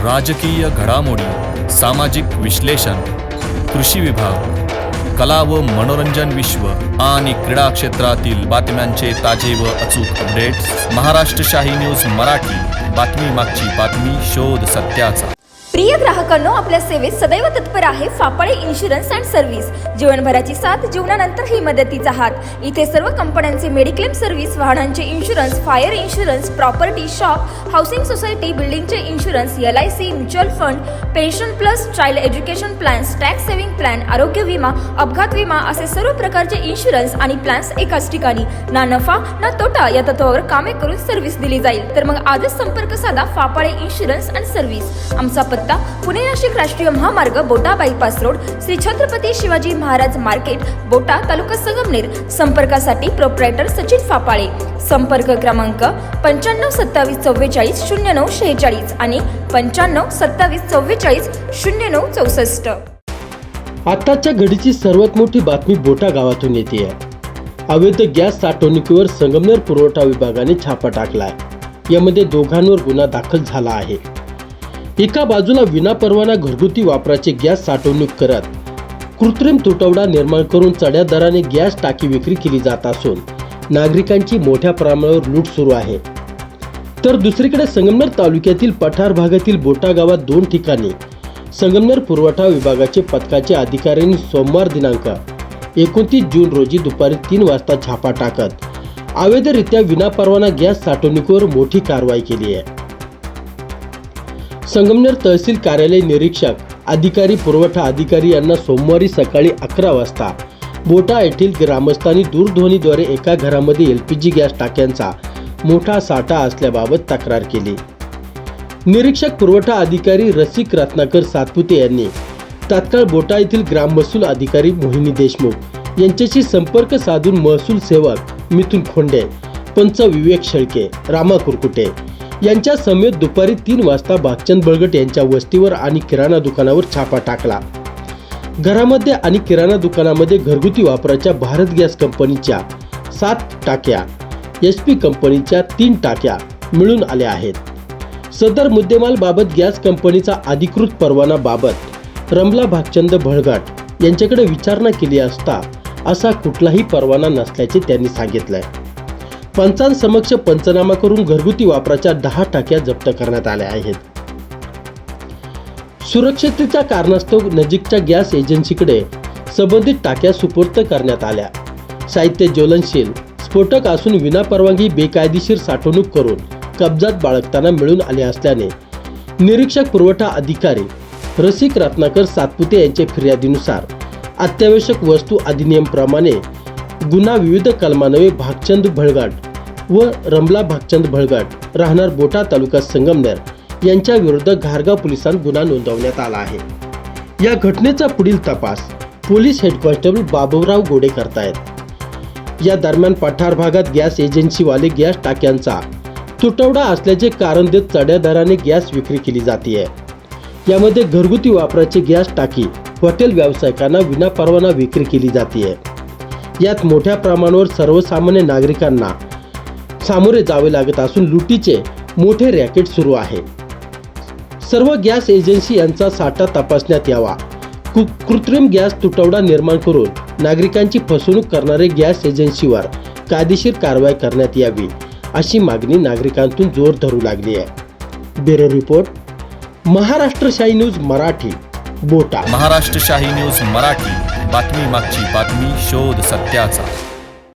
राजकीय घडामोडी, सामाजिक विश्लेषण, कृषी विभाग, कला व मनोरंजन विश्व आणि क्रीडा क्षेत्रातील बातम्यांचे ताजे व अचूक अपडेट्स महाराष्ट्र शाही न्यूज मराठी. बातमी मागची बातमी, शोध सत्याचा. प्रिय ग्राहकांनो, आपल्या सेवेत सदैव तत्पर आहे फापाळे इन्शुरन्स अँड सर्व्हिस. जीवनभराची साथ, जीवनानंतरही मदतीचा हात. इथे सर्व कंपन्यांचे मेडिक्लेम सर्व्हिस, वाहनांचे insurance, fire insurance, property, shop, housing society, बिल्डिंगचे insurance, LIC, mutual fund, pension plus, child education plans, tax saving plan, आरोग्य विमा, अपघात विमा असे सर्व प्रकारचे इन्शुरन्स आणि प्लॅन्स एकाच ठिकाणी. ना नफा ना तोटा या तत्वावर कामे करून सर्व्हिस दिली जाईल. तर मग आजच संपर्क साधा फापाळे इन्शुरन्स अँड सर्व्हिस. आमचा पत्ता पुणे नाशिक राष्ट्रीय महामार्ग, बोटा bypass road, Shri Chhatrapati Shivaji Maharaj market, बोटा, तालुका संगमनेर. संपर्कासाठी प्रोप्रायटर सचिन फापाळे. संपर्क क्रमांक 95 27 44 09 46 आणि 95 27 44 09 64. आताच्या घडीची सर्वात मोठी बातमी बोटा गावातून येते आहे. अवैध गॅस साठवणुकीवर संगमनेर पुरवठा विभागाने छापा टाकलाय. यामध्ये दोघांवर गुन्हा दाखल झाला आहे. एका बाजूला विनापरवाना घरगुती वापराचे गॅस साठवणूक करत कृत्रिम तुटवडा निर्माण करून चढ्या दराने गॅस टाकी विक्री केली जात असून नागरिकांची मोठ्या प्रमाणावर लूट सुरू आहे. तर दुसरीकडे संगमनेर तालुक्यातील पठार भागातील बोटा गावात 2 ठिकाणी संगमनेर पुरवठा विभागाचे पथकाचे अधिकाऱ्यांनी सोमवार दिनांक 29 जून रोजी दुपारी 3 वाजता छापा टाकत अवैधरित्या विनापरवाना गॅस साठवणुकीवर मोठी कारवाई केली आहे. संगमनेर तहसील कार्यालय निरीक्षक अधिकारी पुरवठा अधिकारी यांना सोमवारी सकाळी 11 वाजता बोटा येथील ग्रामस्थांनी दूरध्वनीद्वारे एका घरामध्ये LPG गॅस टाक्यांचा मोठा साठा असल्याबाबत तक्रार केली. निरीक्षक पुरवठा अधिकारी रसिक रत्नाकर सातपुते यांनी तात्काळ बोटा येथील ग्राम महसूल अधिकारी मोहिनी देशमुख यांच्याशी संपर्क साधून महसूल सेवक मिथुन खोंडे, पंच विवेक शेळके, रामा कुरकुटे यांच्या समेत दुपारी 3 वाजता भागचंद बळगट यांच्या वस्तीवर आणि किराणा दुकानावर छापा टाकला. घरामध्ये आणि किराणा दुकानामध्ये घरगुती वापराच्या भारत गॅस कंपनीच्या 7 टाक्या, HP कंपनीच्या 3 टाक्या मिळून आल्या आहेत. सदर मुद्देमाल बाबत गॅस कंपनीचा अधिकृत परवाना बाबत रमला भागचंद बळगट यांच्याकडे विचारणा केली असता असा कुठलाही परवाना नसल्याचे त्यांनी सांगितलंय. पंचांसमक्ष पंचनामा करून घरगुती वापराच्या 10 टाक्या जप्त करण्यात आल्या आहेत. सुरक्षिततेच्या कारणास्तव नजीकच्या गॅस एजन्सीकडे संबंधित टाक्या सुपूर्द करण्यात आल्या. साहित्य ज्वलनशील स्फोटक असून विनापरवानगी बेकायदेशीर साठवणूक करून कब्जात बाळगताना मिळून आले असल्याने निरीक्षक पुरवठा अधिकारी रसिक रत्नाकर सातपुते यांच्या फिर्यादीनुसार अत्यावश्यक वस्तू अधिनियमप्रमाणे गुन्हा विविध कलमान्वये भागचंद बळगट व रमला भागचंद बळगट राहणार बोटा तालुका संगमनेर यांच्या विरुद्ध घारगाव पोलिसांत गुन्हा नोंदवण्यात आला आहे. या घटनेचा पुढील तपास पोलीस हेड कॉन्स्टेबल बाबूराव गोडे करतायत. या दरम्यान पठार भागात गॅस एजन्सीवाले गॅस टाक्यांचा तुटवडा असल्याचे कारण देत चढ्या दराने गॅस विक्री केली जाते. यामध्ये घरगुती वापराची गॅस टाकी हॉटेल व्यावसायिकांना विनापरवाना विक्री केली जाते. यात मोठ्या प्रमाणावर सर्वसामान्य नागरिकांना सामोरे जावे लागत असून लुटीचे मोठे रॅकेट सुरू आहे. सर्व गॅस एजन्सी यांचा साठा तपासण्यात यावा. कृत्रिम गॅस तुटवडा निर्माण करून नागरिकांची फसवणूक करणारे गॅस एजन्सीवर कायदेशीर कारवाई करण्यात यावी अशी मागणी नागरिकांतून जोर धरू लागली आहे. ब्युरो रिपोर्ट, महाराष्ट्र शाही न्यूज मराठी, बोटा. महाराष्ट्र शाही न्यूज मराठी. बातमी मागची बातमी, शोध सत्याचा.